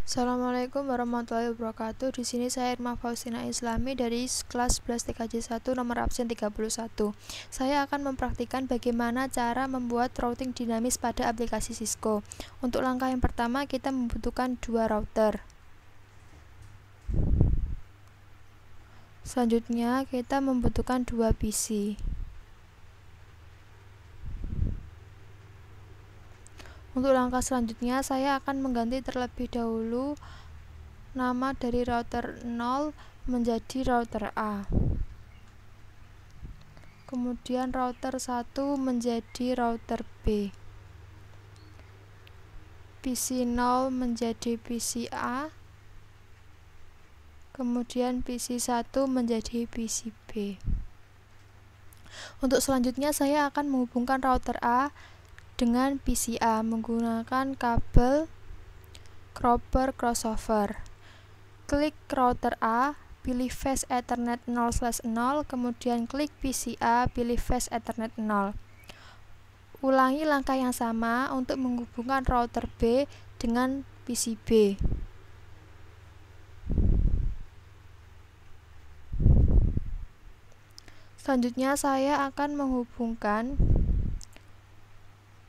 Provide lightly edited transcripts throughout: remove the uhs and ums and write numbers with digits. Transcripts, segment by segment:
Assalamualaikum warahmatullahi wabarakatuh. Di sini saya Irma Faustina Islami dari kelas 11 TKJ 1 nomor absen 31. Saya akan mempraktikkan bagaimana cara membuat routing dinamis pada aplikasi Cisco. Untuk langkah yang pertama, kita membutuhkan dua router. Selanjutnya, kita membutuhkan dua PC. Untuk langkah selanjutnya, saya akan mengganti terlebih dahulu nama dari router 0 menjadi router A. Kemudian router 1 menjadi router B. PC 0 menjadi PC A. Kemudian PC 1 menjadi PC B. Untuk selanjutnya, saya akan menghubungkan router A dengan PC A menggunakan kabel Copper crossover. Klik router A, pilih Fast Ethernet 0/0, kemudian klik PC A, pilih Fast Ethernet 0. Ulangi langkah yang sama untuk menghubungkan router B dengan PC B. Selanjutnya saya akan menghubungkan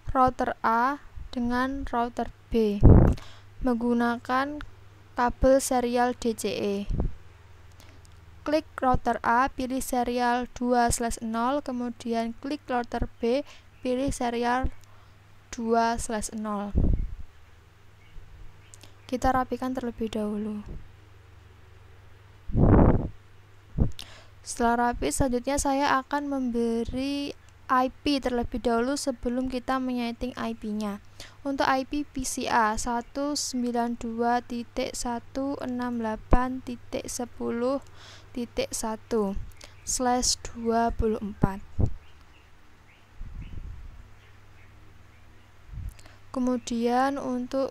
router A dengan router B menggunakan kabel serial DCE. Klik router A, pilih serial 2/0, kemudian klik router B, pilih serial 2/0. Kita rapikan terlebih dahulu. Setelah rapi, selanjutnya saya akan memberi IP terlebih dahulu sebelum kita menyeting IP-nya. Untuk IP PCA 192.168.10.1/24. Kemudian untuk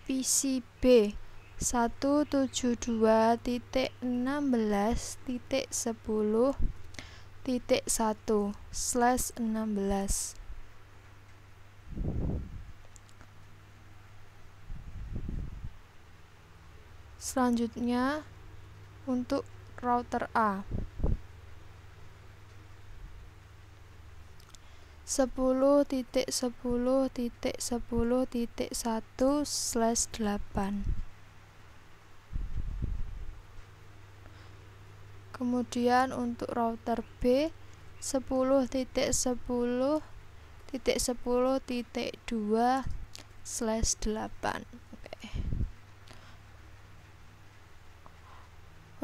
PCB 172.16.10.1/16. Selanjutnya untuk router A 10.10.10.1/8. Kemudian untuk router B 10.10.10.2/8.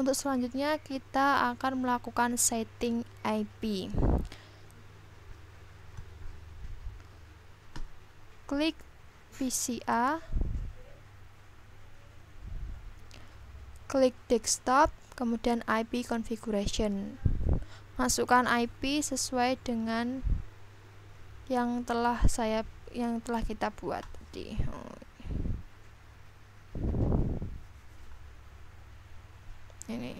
Untuk selanjutnya kita akan melakukan setting IP. Klik PC A, klik desktop, kemudian IP configuration. Masukkan IP sesuai dengan yang telah kita buat tadi. Ini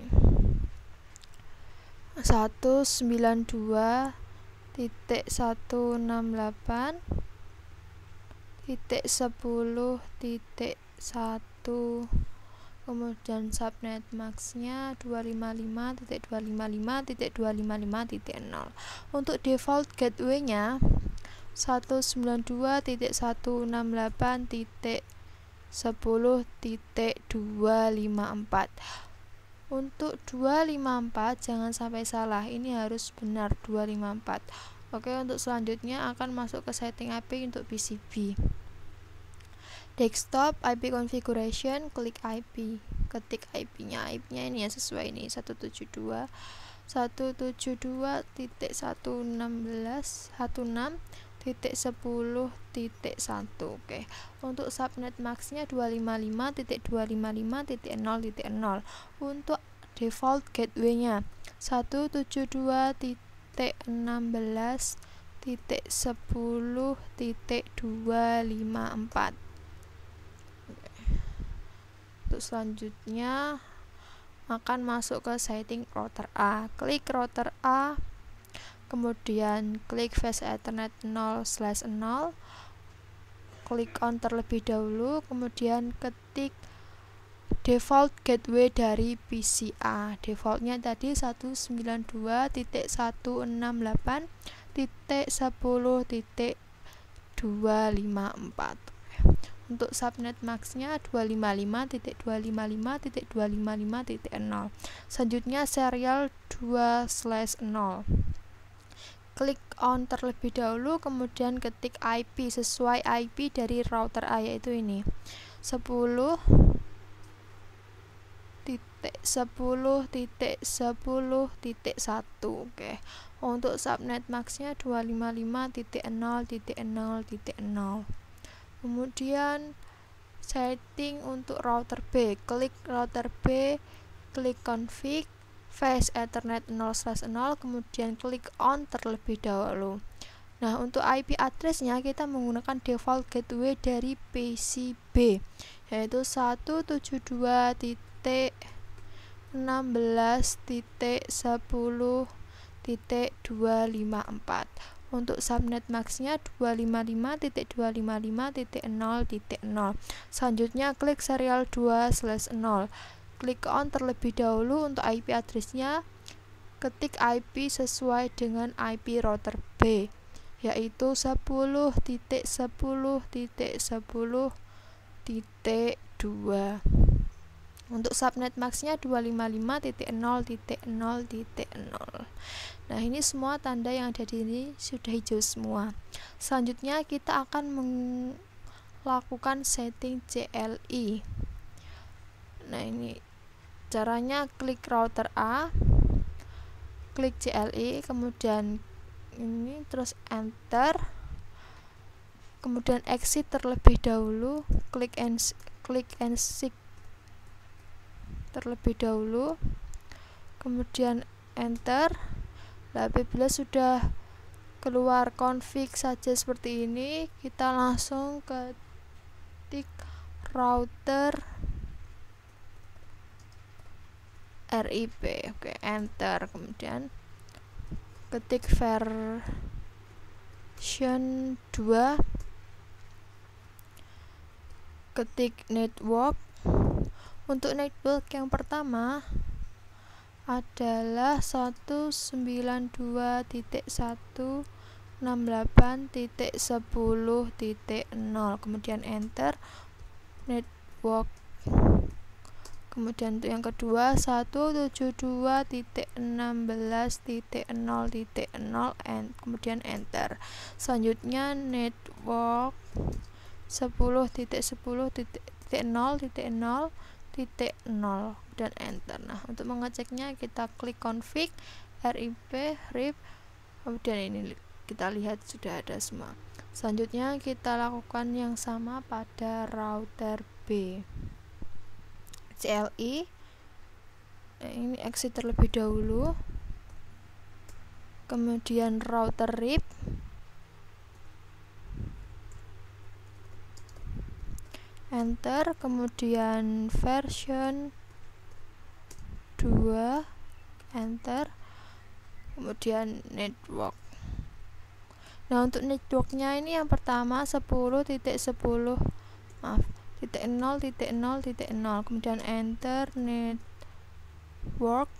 192.168.10.1, kemudian subnet maxnya 255.255.255.0. Untuk default gateway-nya 192.168.10.254. Untuk 254 jangan sampai salah, ini harus benar 254. Oke, untuk selanjutnya akan masuk ke setting IP untuk PCB. Desktop IP configuration, klik IP, ketik IP-nya. IP-nya ini ya sesuai ini 172.168.16.10.1. Oke. Untuk subnet maxnya 255.255.0.0. Untuk default gateway-nya 172.16.10.254. Untuk selanjutnya akan masuk ke setting router A. Klik router A, kemudian klik Fast Ethernet 0/0, klik on terlebih dahulu, kemudian ketik default gateway dari PCA. Defaultnya tadi 192.168.10.254. Untuk subnet maxnya 255.255.255.0. Selanjutnya serial 2/0. Klik on terlebih dahulu, kemudian ketik IP sesuai IP dari router A, yaitu ini 10.10.10.1. Oke. Untuk subnet maxnya 255.0.0.0. Kemudian setting untuk router B, klik router B, klik config face Ethernet 0/0, kemudian klik on terlebih dahulu. Nah, untuk IP address-nya kita menggunakan default gateway dari PCB, yaitu 172.16.10.254. Untuk subnet maxnya 255.255.0.0. Selanjutnya klik serial 2/0. Klik on terlebih dahulu. Untuk IP address-nya ketik IP sesuai dengan IP router B, yaitu 10.10.10.2. Untuk subnet maxnya 255.0.0.0. Nah, ini semua tanda yang ada di sini sudah hijau semua. Selanjutnya kita akan melakukan setting CLI. Nah, ini caranya, klik router A, klik CLI, kemudian ini terus enter, kemudian exit terlebih dahulu, klik exit terlebih dahulu, kemudian enter. Nah, apabila sudah keluar config saja seperti ini, kita langsung ketik router RIP. Oke, enter, kemudian ketik version 2, ketik network. Untuk network yang pertama adalah 192.168.10.0, kemudian enter, network. Kemudian untuk yang kedua 172.16.0.0, kemudian enter. Selanjutnya network 10.10.0.0 dan enter. Nah, untuk mengeceknya kita klik config RIP, kemudian ini kita lihat sudah ada semua. Selanjutnya kita lakukan yang sama pada router B. CLI, ini exit terlebih dahulu, kemudian router RIP, enter, kemudian version 2, enter, kemudian network. Nah, untuk networknya ini yang pertama 10.0.0.0, kemudian enter, network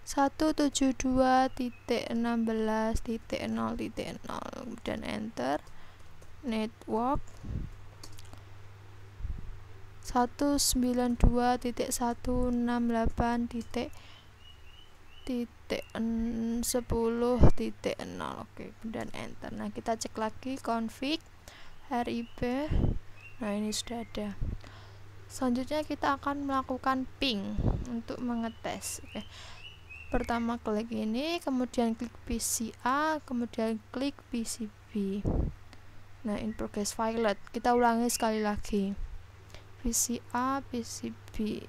172.16.0.0, kemudian enter, network 192.168.10.0. Oke, kemudian enter. Nah, kita cek lagi config RIP. Nah, ini sudah ada. Selanjutnya kita akan melakukan ping untuk mengetes. Oke. Pertama klik ini, kemudian klik PCA, kemudian klik PCB. Nah, in progress file. Kita ulangi sekali lagi. PCA, PCB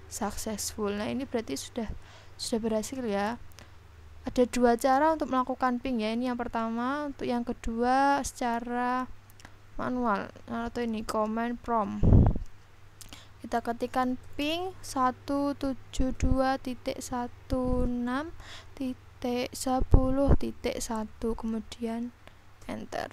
successful. Nah, ini berarti sudah berhasil ya. Ada dua cara untuk melakukan ping ya. Ini yang pertama, untuk yang kedua secara manual atau ini command prompt. Kita ketikkan ping 172.16.10.1, kemudian enter.